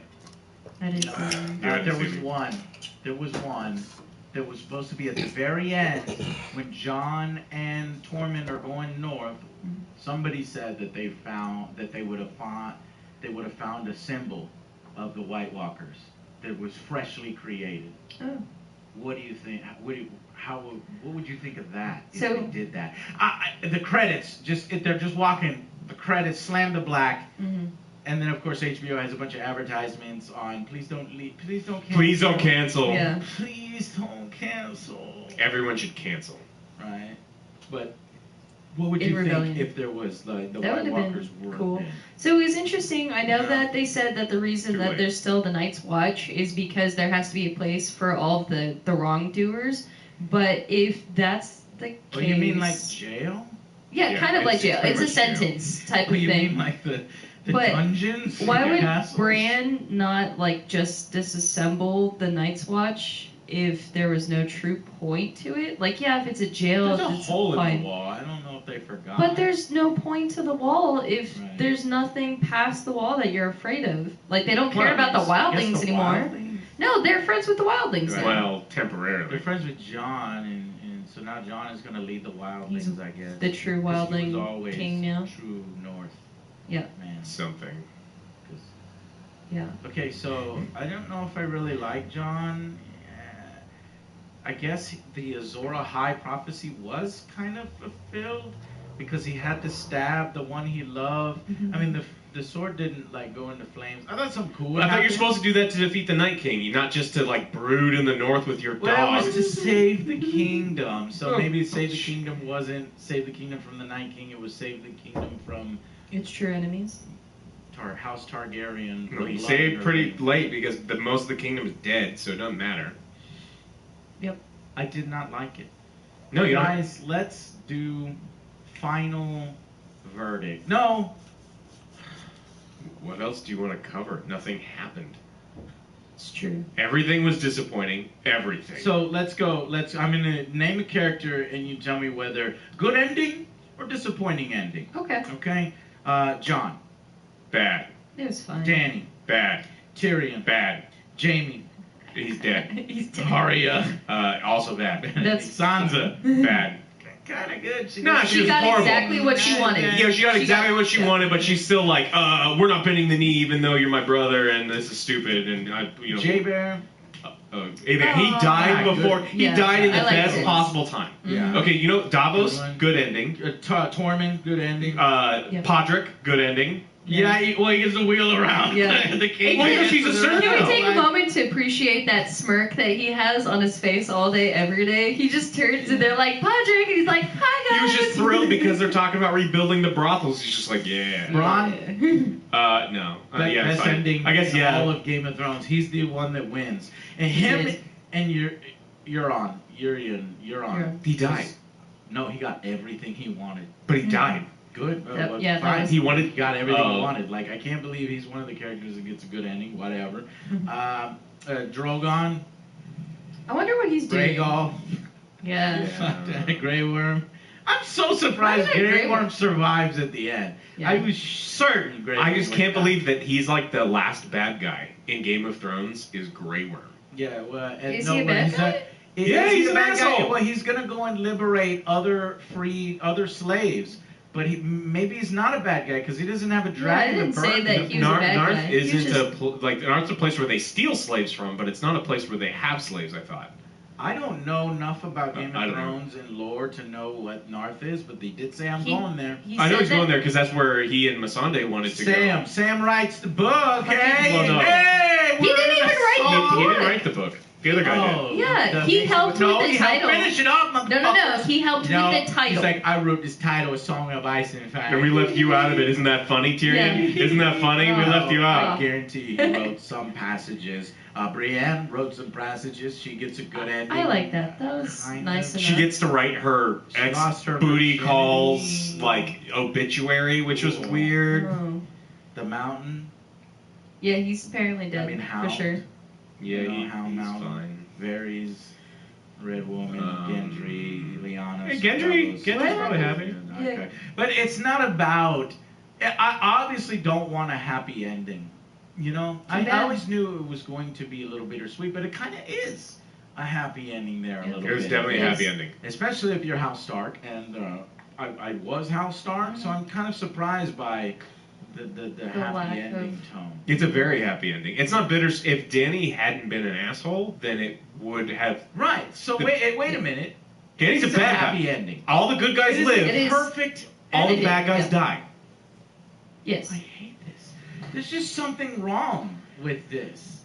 I didn't. Yeah, I There didn't was see it. one. There was one that was supposed to be at the very end when John and Tormund are going north. Somebody said that they would have found a symbol of the White Walkers that was freshly created. Oh. What do you think? What would you think of that if So- they did that? The credits they're just walking. The credits slam to black. Mm-hmm. And then, of course, HBO has a bunch of advertisements on please don't cancel. Please don't cancel. Yeah. Please don't cancel. Everyone should cancel. Right. But what would In you rebellion. think if there was like the That White would have been Walkers were cool. dead? So it was interesting. I know Yeah. that they said that the reason Too that late. there's still the Night's Watch is because there has to be a place for all of the wrongdoers. But if that's the case, Oh, you mean like jail? yeah, Yeah, kind of like it's jail. pretty It's a much jail. sentence type Oh, of you thing. mean like the But dungeons? Why the would castles? Bran not like just disassemble the Night's Watch if there was no true point to it? Like, yeah, if it's a jail, There's a it's hole fine. in the wall. I don't know if they forgot. But there's no point to the wall if Right. there's nothing past the wall that you're afraid of. Like, they don't care Well, about the I guess wildlings the anymore. wildlings- No, they're friends with the wildlings Right. now. Well, They're temporarily. friends with John, and so now John is going to lead the wildlings, He's I guess. The true 'Cause he was wildling always king now. True North. Yeah. Man. Something. 'Cause- Yeah. Okay, so I don't know if I really like John. I guess the Azor Ahai prophecy was kind of fulfilled because he had to stab the one he loved. Mhm. I mean, the sword didn't like go into flames. I thought some cool. I thought happened. you're supposed to do that to defeat the Night King, not just to like brood in the north with your Well, dog. it was to save the kingdom. So Oh, maybe save the ouch. kingdom wasn't save the kingdom from the Night King. It was save the kingdom from It's true enemies. House Targaryen. Well, you blood saved and pretty everything. late because most of the kingdom is dead, so it doesn't matter. I did not like it. No, you don't. Guys, let's do final verdict. No. What else do you want to cover? Nothing happened. It's true. Everything was disappointing. Everything. So let's go. I'm gonna name a character, and you tell me whether good ending or disappointing ending. Okay. Okay. John, bad, It was fine. Danny, bad, Tyrion, bad. Jamie, He's dead. He's dead. Arya, Also bad. That's- Sansa. Bad. Kind of good. Nah, She was got horrible. exactly what she wanted. Yeah, she got She exactly got- what she yeah. wanted, but she's still like, we're not bending the knee, even though you're my brother, and this is stupid, and Jay Bear. He died yeah, before. good. He Yeah, died in the I liked best it. possible time. Yeah. Okay, Davos, Good one. good ending. Tormund, good ending. Yeah. Podrick, good ending. Yeah, he gets the wheel around. Yeah. The king. Well, yeah, she's a Can we Sergio. take a moment to appreciate that smirk that he has on his face all day, every day? He just turns and they're like, Podrick, and he's like, hi He guys. was just thrilled because they're talking about rebuilding the brothels. He's just like, yeah. Bronn? No. Best Yeah, fine. ending I guess, in yeah. all of Game of Thrones. He's the one that wins. And him did. and you're on. You're on. Yeah. He died. No, he got everything he wanted. But he died. good. Yep, yeah, that fine. was- He got everything he Oh. wanted. Like, I can't believe he's one of the characters that gets a good ending. Whatever. Mm-hmm. Drogon, I wonder what he's doing. Rhaegal, Yeah. Grey Worm. I'm so surprised Why did I Grey Grey Worm Worm? survives at the end. Yeah. I was certain Grey Worm I just would can't die. believe that he's like the last bad guy in Game of Thrones is Grey Worm. Yeah, well, Is no, he a but bad he's guy? not- Yeah, is he he's a an bad guy? asshole. Well, he's gonna go and liberate other slaves, but maybe he's not a bad guy because he doesn't have a dragon didn't to say burn. that he was a bad Narth guy. He was isn't just- Narth's a place where they steal slaves from, but it's not a place where they have slaves. I thought. I don't know enough about Game I of don't know. Thrones and lore to know what Narth is, but they did say I'm He- going there. He I know said he's that- going there because that's where he and Masande wanted to go. Sam writes the book. Hey, Well, no. hey, He we're didn't in a even write the song. He didn't book. write the book. The other guy Oh, Yeah, the he big- helped no, with the he helped title. finish it up, No. He helped No, with the title. He's like, I wrote this title, A Song of Ice and Fire. did. And we left you out of it. Isn't that funny, Tyrion? Yeah. Isn't that funny? We left you out. I guarantee he wrote some passages. Brienne wrote some passages. She gets a good ending. I like that. That was Kind nice of. enough. She gets to write her She ex lost her booty virginity. calls like obituary, which was weird. Oh. The Mountain. Yeah, he's apparently dead I mean, for Hound. sure. Yeah, You know, Hound he's Mountain. fine. Varys, Red Woman, Gendry, Lyanna. Hey, Gendry- Stavros. Gendry's probably happy. Okay. But it's not about. I obviously don't want a happy ending. You know, I bad. always knew it was going to be a little bittersweet, but it kind of is a happy ending there. A Yeah. little It was bit. definitely a Yes. happy ending. Especially if you're House Stark, and I was House Stark, so I'm kind of surprised by the lack happy ending of- tone. It's a very happy ending. It's not bitter. If Danny hadn't been an asshole, then it would have. Right. So wait a minute. Danny's a It's bad happy guy. ending. All the good guys It is live. It is. perfect. All the ending, bad guys yeah. die. Yes. I hate this. There's just something wrong with this.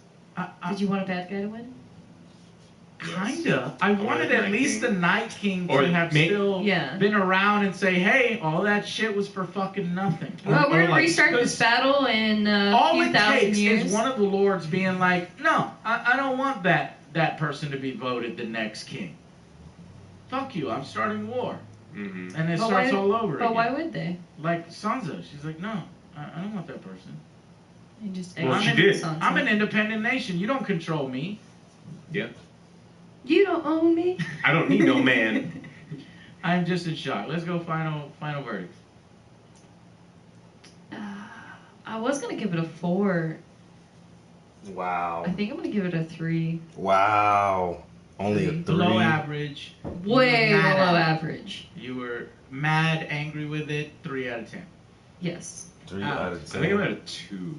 Did you want a bad guy to win? Kinda. I wanted the at Night least King. the Night King Or to have still Yeah. been around and say, hey, all that shit was for fucking nothing. Well, we're or gonna like- restart this battle in a All few it thousand takes years. is one of the lords being like, no, I don't want that person to be voted the next king. Fuck you, I'm starting war. hmm And it But starts why- all over But again. why would they? Like Sansa, she's like, no, I don't want that person. You just Well, she exiled did. Sansa. I'm an independent nation. You don't control me. Yeah. You don't own me. I don't need no man. I'm just in shock. Let's go final verdict. I was gonna give it a 4. Wow. I think I'm gonna give it a 3. Wow. Only a 3. Below average. Way You were mad below at it. average. You were mad, angry with it. 3 out of 10. Yes. 3 Ah, out of I 10. think I'm at a 2.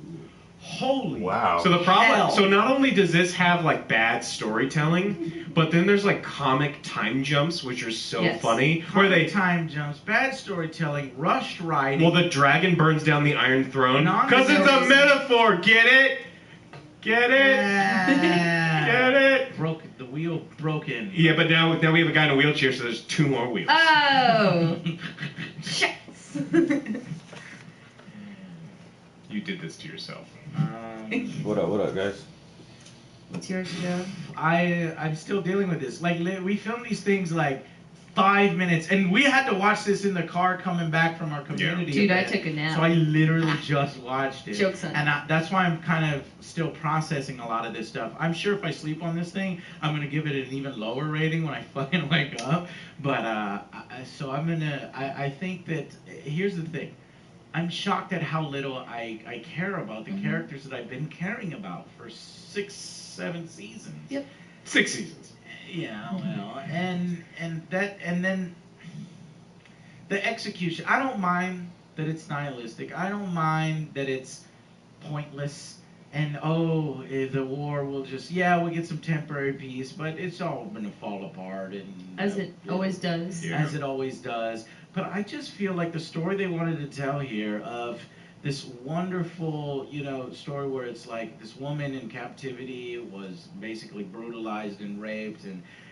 Holy. Wow. So the problem, Hell. so not only does this have like bad storytelling, but then there's like comic time jumps, which are so Yes. funny, where they, time jumps, bad storytelling, rushed writing. well, the dragon burns down the Iron Throne Non- because it's a non- metaphor. Get it? Get it? Yeah. Get it? Broke the wheel broken. Yeah, but now we have a guy in a wheelchair, so there's 2 more wheels. Oh. Shucks. You did this to yourself. What up, guys? What's yours, Joe? I'm still dealing with this. Like we film these things like 5 minutes, and we had to watch this in the car coming back from our community. Dude, I event. took a nap. So I literally just watched it. Joke's on you. And that's why I'm kind of still processing a lot of this stuff. I'm sure if I sleep on this thing, I'm gonna give it an even lower rating when I fucking wake up. But so I'm gonna. I think that here's the thing. I'm shocked at how little I care about the Mhm. characters that I've been caring about for 6, 7 seasons. Yep. 6 seasons. Yeah, well, and then the execution. I don't mind that it's nihilistic. I don't mind that it's pointless. And the war will just we'll get some temporary peace, but it's all gonna fall apart and As it always does. Yeah. as it always does. But I just feel like the story they wanted to tell here of this wonderful, story where it's like this woman in captivity was basically brutalized and raped,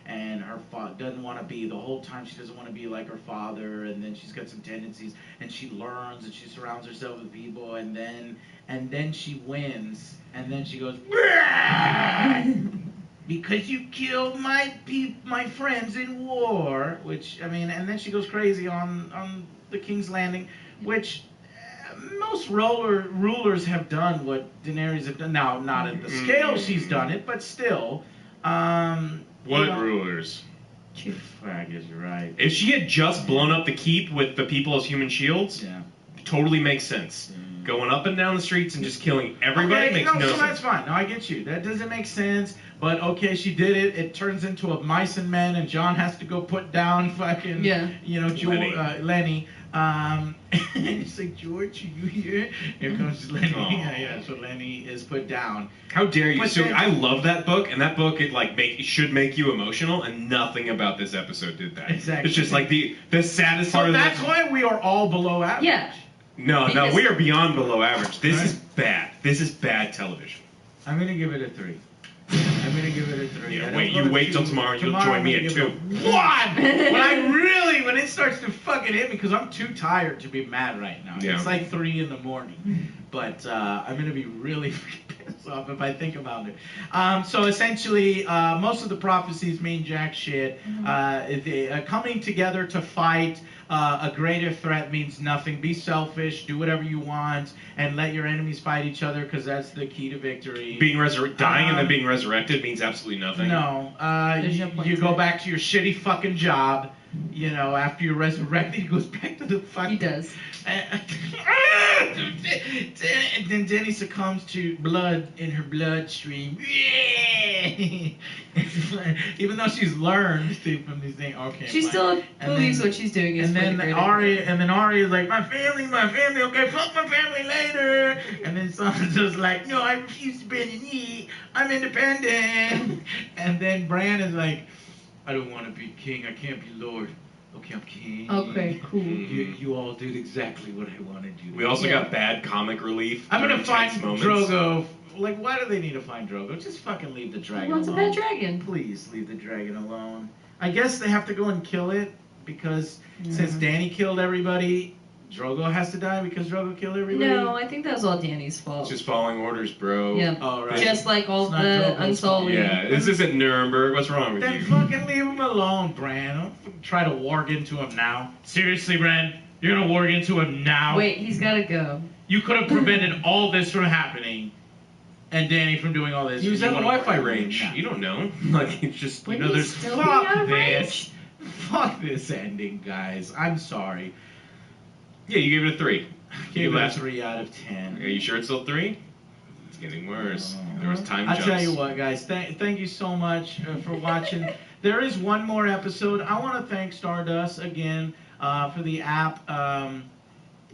and her father doesn't want to be, the whole time she doesn't want to be like her father, and then she's got some tendencies, and she learns, and she surrounds herself with people, and then she wins, and then she goes, because you killed my friends in war, which, I mean, and then she goes crazy on the King's Landing, which most rulers have done what Daenerys have done. Now, not at the scale she's done it, but still. What rulers? I guess you're right. If she had just blown up the keep with the people as human shields, Yeah. totally makes sense. Going up and down the streets and just killing everybody makes no so sense. that's fine. No, I get you. That doesn't make sense. But okay, she did it. It turns into a mice and men, and John has to go put down fucking, Lenny. Lenny. And it's like, George, are you here? Here comes Lenny. Aw. Yeah, so Lenny is put down. How dare you? But So then- I love that book, and that book should make you emotional, and nothing about this episode did that. Exactly. It's just like the saddest part So of that's the why we are all below average. Yeah. No, Because- we are beyond below average. This Right. is bad. This is bad television. I'm going to give it a 3. I'm going to give it a 3. Yeah, I don't wait, go you to wait 2. till tomorrow and you'll Tomorrow join I'm me gonna at give 2. it when it starts to fucking hit me, because I'm too tired to be mad right now. Yeah. It's like 3 in the morning. But I'm going to be really pissed off if I think about it. So essentially, most of the prophecies mean jack shit. Coming together to fight a greater threat means nothing. Be selfish, do whatever you want, and let your enemies fight each other, because that's the key to victory. Dying and then being resurrected means absolutely nothing. No, There's no point you to go it. back to your shitty fucking job. After you're resurrected, he goes back to the fucking. He does. And then Dany succumbs to blood in her bloodstream. Even though she's learned from these things. Okay. She fine. still And believes then- what she's doing is And for the then greater Arya is like, my family, okay, fuck my family later. And then Sansa's like, no, I refuse to bend the knee. I'm independent. And then Bran is like, I don't want to be king. I can't be lord. Okay, I'm king. Okay, cool. You all did exactly what I wanted you to We also Yeah. got bad comic relief. I'm gonna during find tense moments. Drogo. Like, why do they need to find Drogo? Just fucking leave the dragon What's a alone. bad dragon? Please leave the dragon alone. I guess they have to go and kill it because since Dany killed everybody, Drogo has to die because Drogo killed everybody. No, I think that was all Danny's fault. It's just following orders, bro. Yeah. Oh, right. Just like all It's not the Drogo's fault. unsolved. Yeah, this isn't Nuremberg. What's wrong with Then you? fucking leave him alone, Bran. Don't fucking try to warg into him now. Seriously, Bran? You're gonna warg into him now? Wait, he's gotta go. You could have prevented all this from happening and Dany from doing all this. He was You at the wanna Wi-Fi warg him range. now. You don't know. Like, it's just, Wouldn't he there's... still be out Fuck of range? this. Fuck this ending, guys. I'm sorry. Yeah, you gave it a 3. Gave You it a laughed. 3 out of 10. Are you sure it's still 3? It's getting worse. There was time I'll jumps. tell you what, guys. Thank you so much for watching. There is one more episode. I want to thank Stardust again for the app.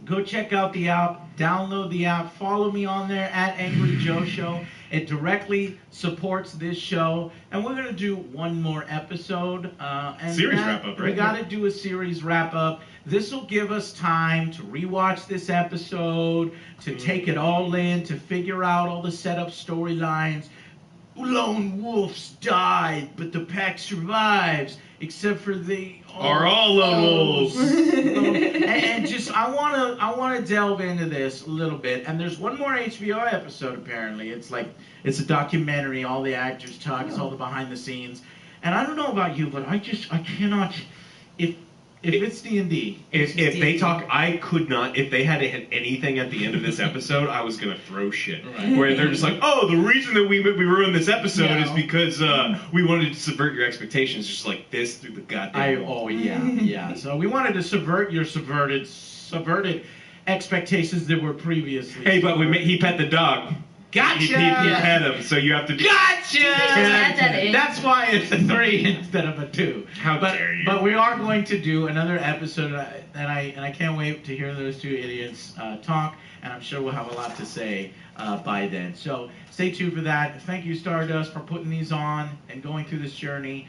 Go check out the app. Download the app. Follow me on there at Angry Joe Show. It directly supports this show, and we're gonna do one more episode. And Series wrap-up, right? We got to do a series wrap up. This will give us time to rewatch this episode, to take it all in, to figure out all the setup storylines. Lone wolves died, but the pack survives, except for they Are all lone wolves. and just I wanna delve into this a little bit. And there's one more HBO episode apparently. It's a documentary. All the actors talk. It's all the behind the scenes. And I don't know about you, but I cannot. If it's D&D, If they talk, I could not. If they had to hit anything at the end of this episode, I was gonna throw shit. Right. Where they're just like, "Oh, the reason that we ruined this episode No. is because we wanted to subvert your expectations." Just like this through the goddamn wall. yeah. So we wanted to subvert your subverted expectations that were previously. Hey, but he pet the dog. Gotcha. He pet him, so you have to. Gotcha! add that in. That's why it's a 3 instead of a 2. How dare you. But we are going to do another episode, and I can't wait to hear those two idiots talk, and I'm sure we'll have a lot to say by then. So stay tuned for that. Thank you, Stardust, for putting these on and going through this journey.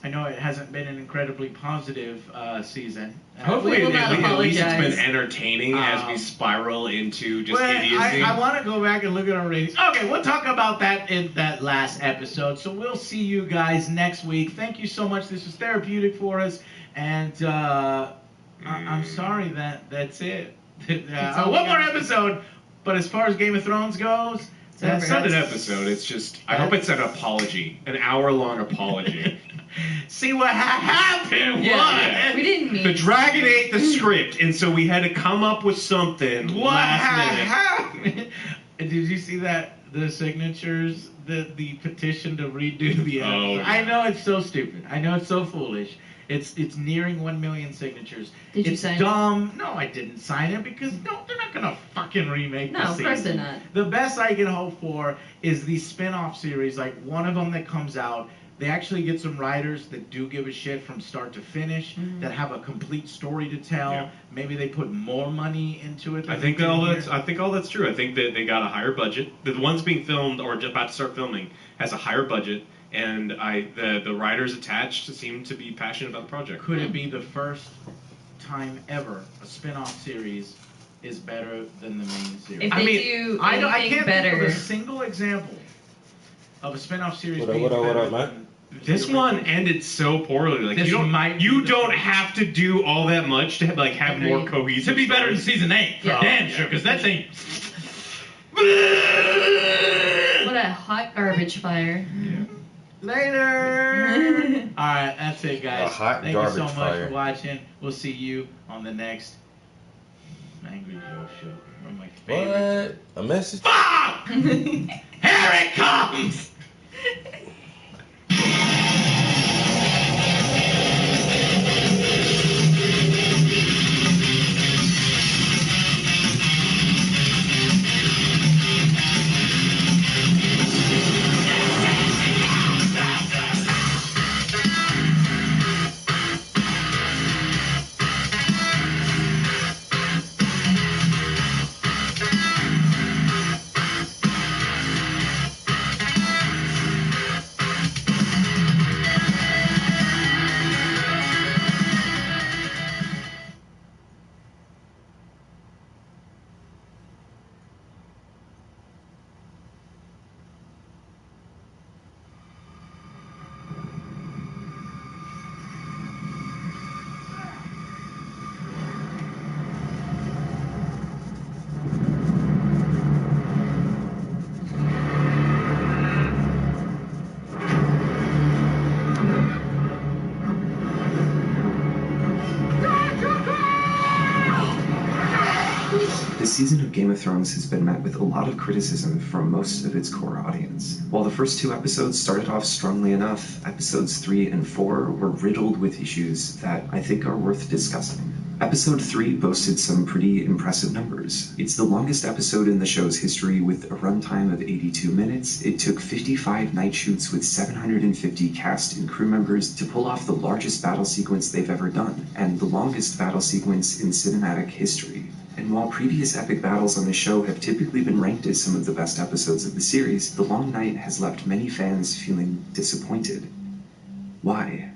I know it hasn't been an incredibly positive season. Hopefully, We will at not least it's apologize. been entertaining as we spiral into just Well, idiocy. I want to go back and look at our ratings. Okay, we'll talk about that in that last episode. So we'll see you guys next week. Thank you so much. This was therapeutic for us, and I'm sorry that's it. all One we more got. episode, but as far as Game of Thrones goes, It's not an episode. It's just. I hope it's an apology, an hour-long apology. See what happened? Yeah, we didn't mean The dragon ate the script, and so we had to come up with something What last minute. happened? Did you see that? The signatures, the petition to redo the episode. Oh, yeah. I know it's so stupid. I know it's so foolish. It's nearing 1 million signatures. Did you it's sign it? dumb. No, I didn't sign it because they're not gonna fucking remake No, the of season. course they're not. The best I can hope for is these spin-off series, like one of them that comes out. They actually get some writers that do give a shit from start to finish, that have a complete story to tell. Yeah. Maybe they put more money into it. I than think they did all here. that's. I think all that's true. I think that they got a higher budget. The ones being filmed or just about to start filming has a higher budget, and the writers attached seem to be passionate about the project. Could it be the first time ever a spin-off series is better than the main series? If I they mean, do I anything can't better. think of a single example of a spin-off series What up, being what up, what better up, Matt? than This the one original. ended so poorly. Like This you don't might be you the don't first. have to do all that much to like have more Agreed. cohesive. To be better than stories. season 8. Yeah. Damn sure, because that thing. What a hot garbage fire. Later. All right, that's it, guys. A hot Thank you so garbage much fire. for watching. We'll see you on the next Angry Joe show. One of my favorites. What? A message? Fuck! Here it comes! This season of Game of Thrones has been met with a lot of criticism from most of its core audience. While the first 2 episodes started off strongly enough, episodes 3 and 4 were riddled with issues that I think are worth discussing. Episode 3 boasted some pretty impressive numbers. It's the longest episode in the show's history with a runtime of 82 minutes. It took 55 night shoots with 750 cast and crew members to pull off the largest battle sequence they've ever done, and the longest battle sequence in cinematic history. And while previous epic battles on the show have typically been ranked as some of the best episodes of the series, The Long Night has left many fans feeling disappointed. Why?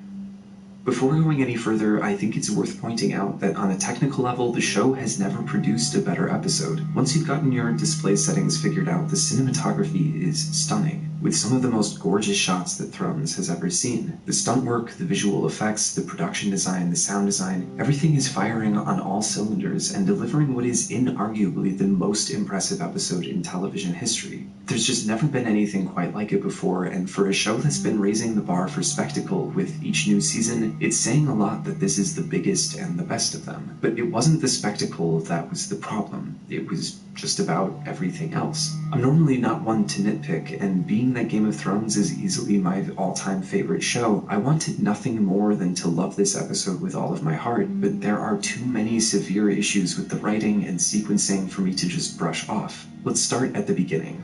Before going any further, I think it's worth pointing out that on a technical level, the show has never produced a better episode. Once you've gotten your display settings figured out, the cinematography is stunning, with some of the most gorgeous shots that Thrones has ever seen. The stunt work, the visual effects, the production design, the sound design, everything is firing on all cylinders and delivering what is inarguably the most impressive episode in television history. There's just never been anything quite like it before, and for a show that's been raising the bar for spectacle with each new season, it's saying a lot that this is the biggest and the best of them. But it wasn't the spectacle that was the problem. It was just about everything else. I'm normally not one to nitpick, and being that Game of Thrones is easily my all-time favorite show, I wanted nothing more than to love this episode with all of my heart, but there are too many severe issues with the writing and sequencing for me to just brush off. Let's start at the beginning.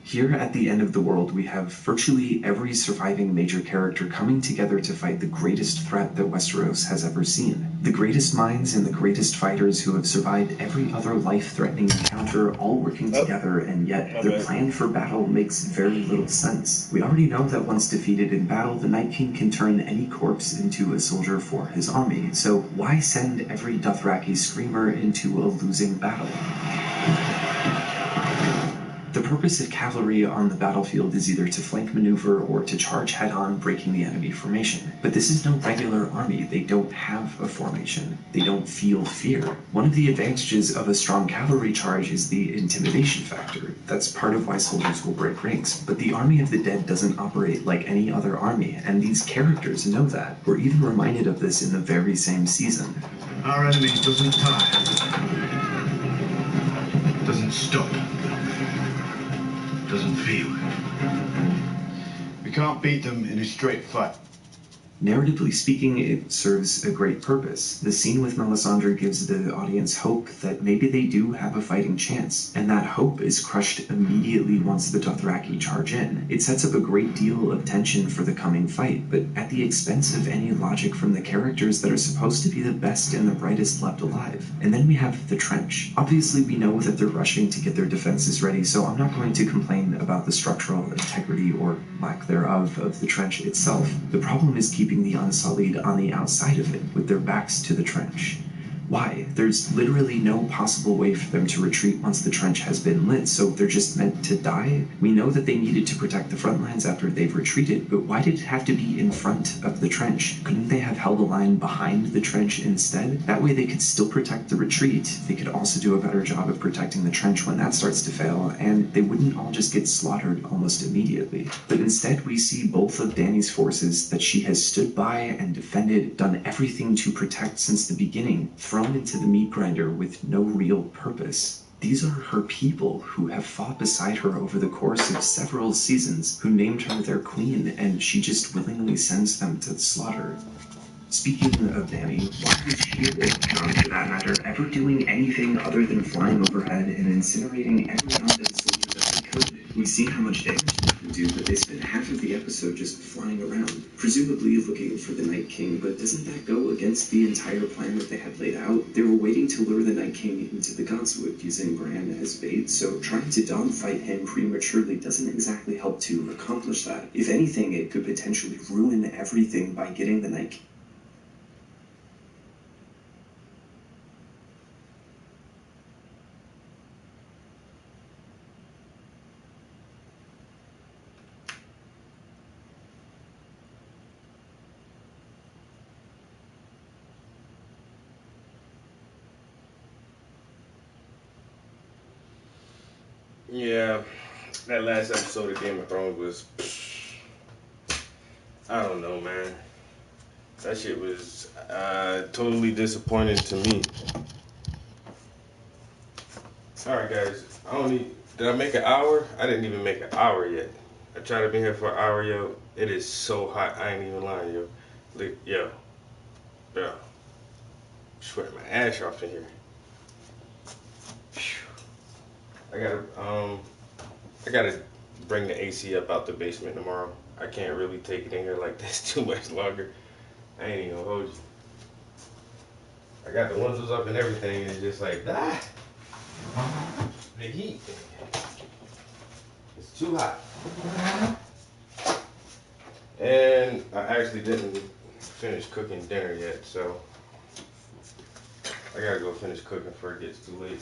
Here at the end of the world, we have virtually every surviving major character coming together to fight the greatest threat that Westeros has ever seen. The greatest minds and the greatest fighters who have survived every other life-threatening encounter all working together, and yet their plan for battle makes very little sense. We already know that once defeated in battle, the Night King can turn any corpse into a soldier for his army, so why send every Dothraki screamer into a losing battle? The purpose of cavalry on the battlefield is either to flank maneuver or to charge head-on, breaking the enemy formation. But this is no regular army. They don't have a formation. They don't feel fear. One of the advantages of a strong cavalry charge is the intimidation factor. That's part of why soldiers will break ranks. But the Army of the Dead doesn't operate like any other army, and these characters know that. We're even reminded of this in the very same season. Our enemy doesn't tire. Doesn't stop. Doesn't feel. We can't beat them in a straight fight. Narratively speaking, it serves a great purpose. The scene with Melisandre gives the audience hope that maybe they do have a fighting chance, and that hope is crushed immediately once the Dothraki charge in. It sets up a great deal of tension for the coming fight, but at the expense of any logic from the characters that are supposed to be the best and the brightest left alive. And then we have the trench. Obviously, we know that they're rushing to get their defenses ready, so I'm not going to complain about the structural integrity or lack thereof of the trench itself. The problem is keeping the Unsullied on the outside of it, with their backs to the trench. Why? There's literally no possible way for them to retreat once the trench has been lit, so they're just meant to die? We know that they needed to protect the front lines after they've retreated, but why did it have to be in front of the trench? Couldn't they have held a line behind the trench instead? That way they could still protect the retreat. They could also do a better job of protecting the trench when that starts to fail, and they wouldn't all just get slaughtered almost immediately. But instead we see both of Dany's forces that she has stood by and defended, done everything to protect since the beginning, thrown into the meat grinder with no real purpose. These are her people who have fought beside her over the course of several seasons, who named her their queen, and she just willingly sends them to the slaughter. Speaking of Dany, why was she, or Jon for that matter, ever doing anything other than flying overhead and incinerating every undead soldier that they could? We've seen how much damage they can do, but they spent half of the episode just flying around, presumably looking for the Night King, but doesn't that go against the entire plan that they had laid out? They were waiting to lure the Night King into the Godswood, using Bran as bait, so trying to dogfight him prematurely doesn't exactly help to accomplish that. If anything, it could potentially ruin everything by getting the Night King. Yeah, that last episode of Game of Thrones was, I don't know, man. That shit was totally disappointing to me. Alright guys, did I make an hour? I didn't even make an hour yet. I tried to be here for an hour, yo. It is so hot, I ain't even lying, yo. Look, yo. I'm sweating my ass off in here. I gotta bring the AC up out the basement tomorrow. I can't really take it in here like this too much longer. I ain't even gonna hold you. I got the windows up and everything, and it's just like, the heat. It's too hot. And I actually didn't finish cooking dinner yet, so I gotta go finish cooking before it gets too late.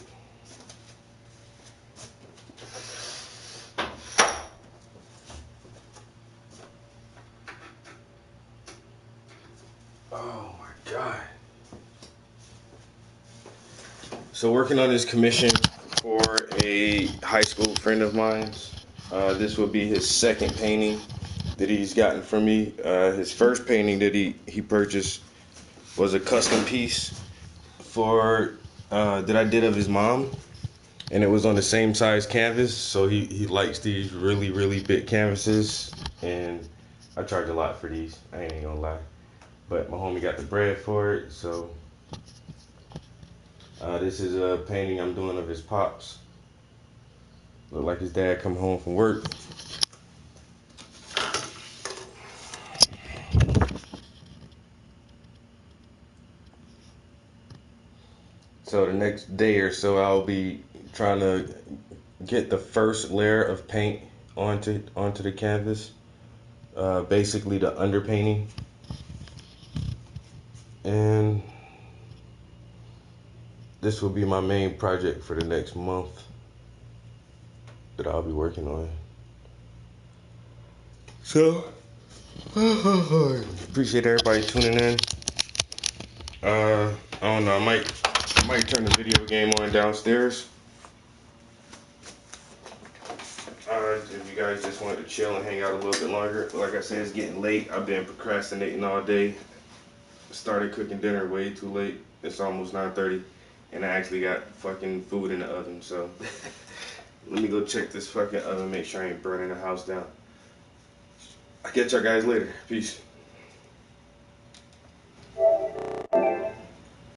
Oh my God. So working on this commission for a high school friend of mine's. This will be his second painting that he's gotten from me. His first painting that he purchased was a custom piece for that I did of his mom, and it was on the same size canvas. So he likes these really, really big canvases, and I charge a lot for these. I ain't gonna lie. But my homie got the bread for it, so this is a painting I'm doing of his pops. Look like his dad come home from work. So the next day or so, I'll be trying to get the first layer of paint onto the canvas, basically the underpainting. And this will be my main project for the next month. that I'll be working on. So, appreciate everybody tuning in. I don't know, I might turn the video game on downstairs. If you guys just wanted to chill and hang out a little bit longer. Like I said, it's getting late. I've been procrastinating all day. Started cooking dinner way too late. It's almost 9:30, and I actually got fucking food in the oven, so let me go check this fucking oven, make sure I ain't burning the house down. I'll catch y'all guys later. Peace.